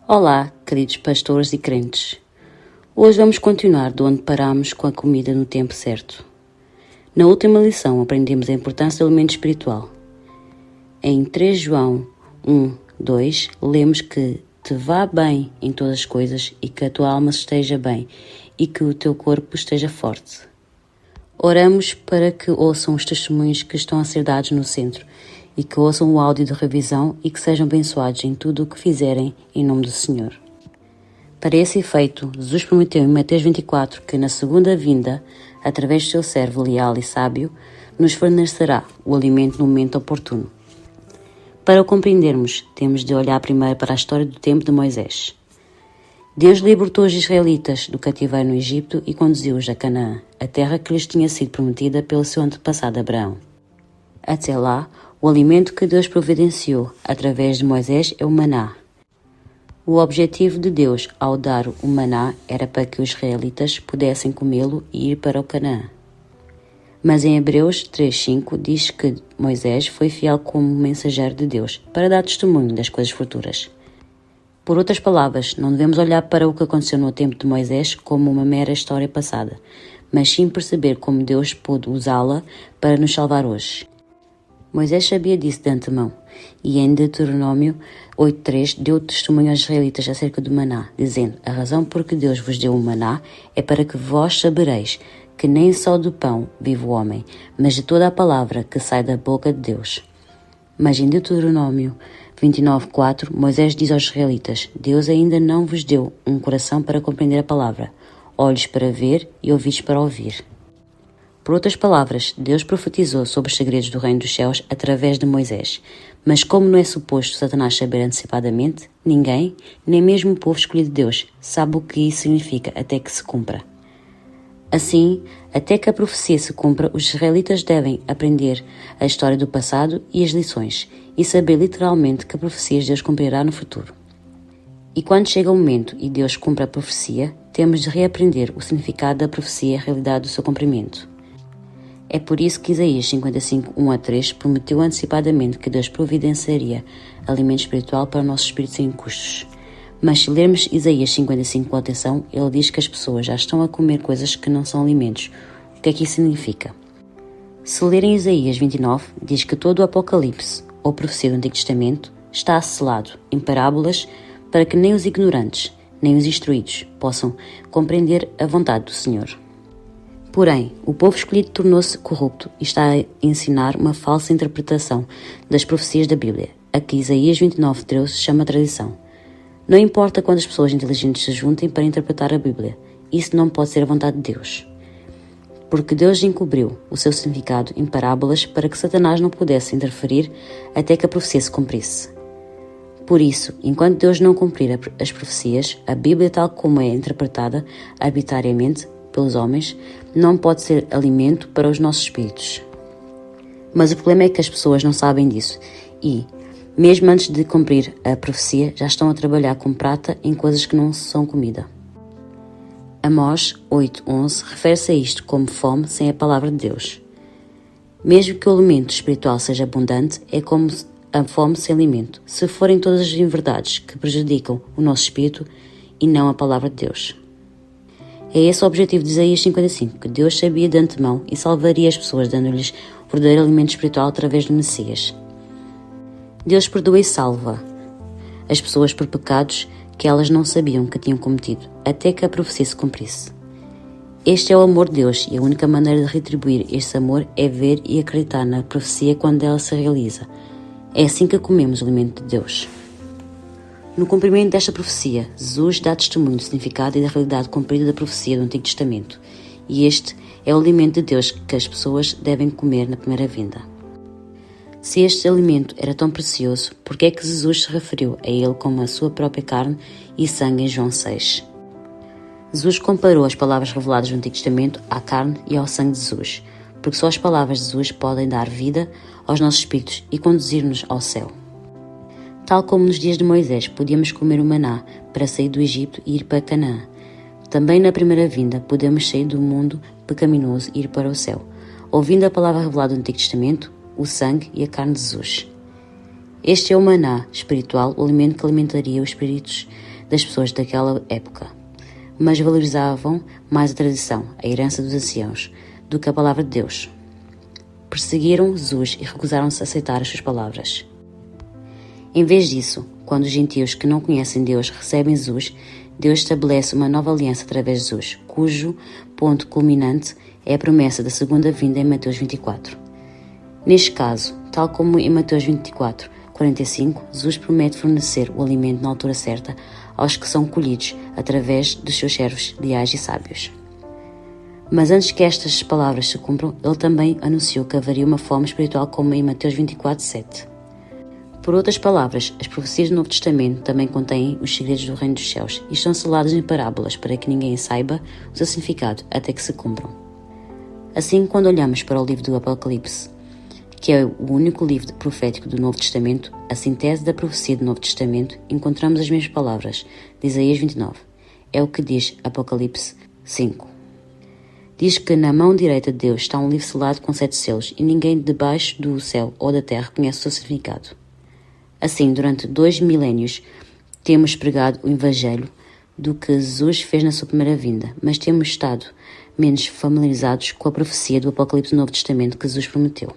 Olá, queridos pastores e crentes. Hoje vamos continuar de onde paramos com a comida no tempo certo. Na última lição aprendemos a importância do alimento espiritual. Em 3 João 1:2 lemos que te vá bem em todas as coisas e que a tua alma esteja bem e que o teu corpo esteja forte. Oramos para que ouçam os testemunhos que estão a ser dados no centro e que ouçam o áudio de revisão e que sejam abençoados em tudo o que fizerem em nome do Senhor. Para esse efeito, Jesus prometeu em Mateus 24 que na segunda vinda, através do seu servo leal e sábio, nos fornecerá o alimento no momento oportuno. Para o compreendermos, temos de olhar primeiro para a história do tempo de Moisés. Deus libertou os israelitas do cativeiro no Egito e conduziu-os a Canaã, a terra que lhes tinha sido prometida pelo seu antepassado Abraão. Até lá, o alimento que Deus providenciou através de Moisés é o maná. O objetivo de Deus ao dar o maná era para que os israelitas pudessem comê-lo e ir para o Canaã. Mas em Hebreus 3:5 diz que Moisés foi fiel como mensageiro de Deus para dar testemunho das coisas futuras. Por outras palavras, não devemos olhar para o que aconteceu no tempo de Moisés como uma mera história passada, mas sim perceber como Deus pôde usá-la para nos salvar hoje. Moisés sabia disso de antemão, e em Deuteronômio 8:3 deu testemunho aos israelitas acerca do maná, dizendo: a razão por que Deus vos deu o maná é para que vós sabereis que nem só do pão vive o homem, mas de toda a palavra que sai da boca de Deus. Mas em Deuteronômio 29:4, Moisés diz aos israelitas: Deus ainda não vos deu um coração para compreender a palavra, olhos para ver e ouvidos para ouvir. Por outras palavras, Deus profetizou sobre os segredos do reino dos céus através de Moisés. Mas como não é suposto Satanás saber antecipadamente, ninguém, nem mesmo o povo escolhido de Deus, sabe o que isso significa até que se cumpra. Assim, até que a profecia se cumpra, os israelitas devem aprender a história do passado e as lições, e saber literalmente que profecias Deus cumprirá no futuro. E quando chega o momento e Deus cumpre a profecia, temos de reaprender o significado da profecia e a realidade do seu cumprimento. É por isso que Isaías 55:1-3 prometeu antecipadamente que Deus providenciaria alimento espiritual para o nosso espírito sem custos. Mas se lermos Isaías 55 com atenção, ele diz que as pessoas já estão a comer coisas que não são alimentos. O que é que isso significa? Se lerem Isaías 29, diz que todo o Apocalipse, ou profecia do Antigo Testamento, está selado em parábolas para que nem os ignorantes, nem os instruídos possam compreender a vontade do Senhor. Porém, o povo escolhido tornou-se corrupto e está a ensinar uma falsa interpretação das profecias da Bíblia, a que Isaías 29:13 chama tradição. Não importa quantas pessoas inteligentes se juntem para interpretar a Bíblia, isso não pode ser a vontade de Deus. Porque Deus encobriu o seu significado em parábolas para que Satanás não pudesse interferir até que a profecia se cumprisse. Por isso, enquanto Deus não cumprir as profecias, a Bíblia tal como é interpretada arbitrariamente pelos homens, não pode ser alimento para os nossos espíritos. Mas o problema é que as pessoas não sabem disso e, mesmo antes de cumprir a profecia, já estão a trabalhar com prata em coisas que não são comida. Amós 8:11 refere-se a isto como fome sem a palavra de Deus. Mesmo que o alimento espiritual seja abundante, é como a fome sem alimento, se forem todas as inverdades que prejudicam o nosso espírito e não a palavra de Deus. É esse o objetivo de Isaías 55, que Deus sabia de antemão e salvaria as pessoas dando-lhes o verdadeiro alimento espiritual através do Messias. Deus perdoa e salva as pessoas por pecados que elas não sabiam que tinham cometido, até que a profecia se cumprisse. Este é o amor de Deus e a única maneira de retribuir este amor é ver e acreditar na profecia quando ela se realiza. É assim que comemos o alimento de Deus. No cumprimento desta profecia, Jesus dá testemunho do significado e da realidade cumprida da profecia do Antigo Testamento, e este é o alimento de Deus que as pessoas devem comer na primeira vinda. Se este alimento era tão precioso, por que é que Jesus se referiu a ele como a sua própria carne e sangue em João 6? Jesus comparou as palavras reveladas no Antigo Testamento à carne e ao sangue de Jesus, porque só as palavras de Jesus podem dar vida aos nossos espíritos e conduzir-nos ao céu. Tal como nos dias de Moisés podíamos comer o maná para sair do Egito e ir para Canaã, também na primeira vinda podemos sair do mundo pecaminoso e ir para o céu, ouvindo a palavra revelada no Antigo Testamento, o sangue e a carne de Jesus. Este é o maná espiritual, o alimento que alimentaria os espíritos das pessoas daquela época, mas valorizavam mais a tradição, a herança dos anciãos, do que a palavra de Deus. Perseguiram Jesus e recusaram-se a aceitar as suas palavras. Em vez disso, quando os gentios que não conhecem Deus recebem Jesus, Deus estabelece uma nova aliança através de Jesus, cujo ponto culminante é a promessa da segunda vinda em Mateus 24. Neste caso, tal como em Mateus 24, 45, Jesus promete fornecer o alimento na altura certa aos que são colhidos através dos seus servos leais e sábios. Mas antes que estas palavras se cumpram, ele também anunciou que haveria uma fome espiritual como em Mateus 24, 7. Por outras palavras, as profecias do Novo Testamento também contêm os segredos do Reino dos Céus e estão seladas em parábolas para que ninguém saiba o seu significado até que se cumpram. Assim, quando olhamos para o livro do Apocalipse, que é o único livro profético do Novo Testamento, a síntese da profecia do Novo Testamento, encontramos as mesmas palavras de Isaías 29. É o que diz Apocalipse 5. Diz que na mão direita de Deus está um livro selado com 7 selos e ninguém debaixo do céu ou da terra conhece o seu significado. Assim, durante 2 milénios, temos pregado o Evangelho do que Jesus fez na sua primeira vinda, mas temos estado menos familiarizados com a profecia do Apocalipse do Novo Testamento que Jesus prometeu.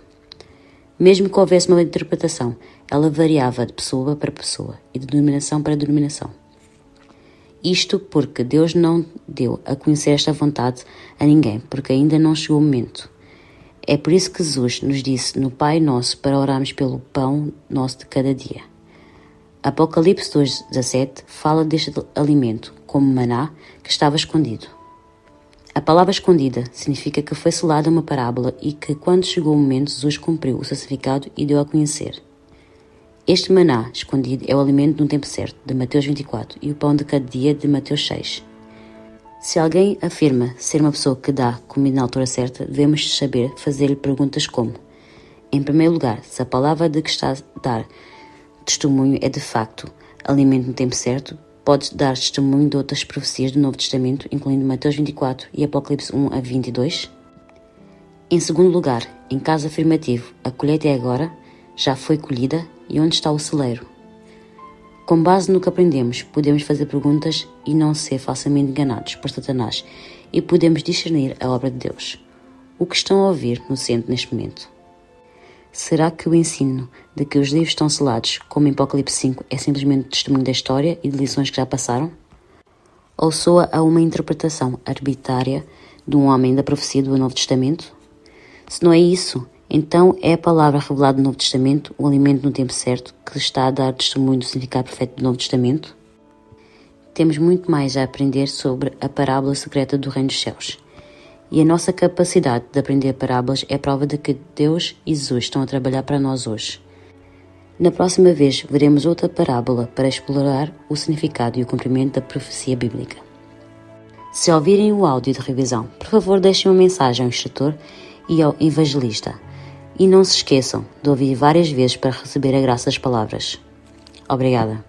Mesmo que houvesse uma interpretação, ela variava de pessoa para pessoa e de denominação para denominação. Isto porque Deus não deu a conhecer esta vontade a ninguém, porque ainda não chegou o momento. É por isso que Jesus nos disse no Pai Nosso para orarmos pelo pão nosso de cada dia. Apocalipse 2,17 fala deste alimento como maná que estava escondido. A palavra escondida significa que foi selada uma parábola e que, quando chegou o momento, Jesus cumpriu o seu significado e deu a conhecer. Este maná escondido é o alimento no tempo certo, de Mateus 24, e o pão de cada dia, de Mateus 6. Se alguém afirma ser uma pessoa que dá comida na altura certa, devemos saber fazer-lhe perguntas como: em primeiro lugar, se a palavra de que está a dar testemunho é de facto alimento no tempo certo, pode dar testemunho de outras profecias do Novo Testamento, incluindo Mateus 24 e Apocalipse 1 a 22? Em segundo lugar, em caso afirmativo, a colheita é agora, já foi colhida, e onde está o celeiro? Com base no que aprendemos, podemos fazer perguntas e não ser falsamente enganados por Satanás, e podemos discernir a obra de Deus. O que estão a ouvir no centro neste momento? Será que o ensino de que os livros estão selados, como em Apocalipse 5, é simplesmente testemunho da história e de lições que já passaram? Ou soa a uma interpretação arbitrária de um homem da profecia do Novo Testamento? Se não é isso, então é a palavra revelada no Novo Testamento, o alimento no tempo certo, que está a dar testemunho do significado perfeito do Novo Testamento? Temos muito mais a aprender sobre a parábola secreta do Reino dos Céus. E a nossa capacidade de aprender parábolas é prova de que Deus e Jesus estão a trabalhar para nós hoje. Na próxima vez, veremos outra parábola para explorar o significado e o cumprimento da profecia bíblica. Se ouvirem o áudio de revisão, por favor deixem uma mensagem ao instrutor e ao evangelista. E não se esqueçam de ouvir várias vezes para receber a graça das palavras. Obrigada.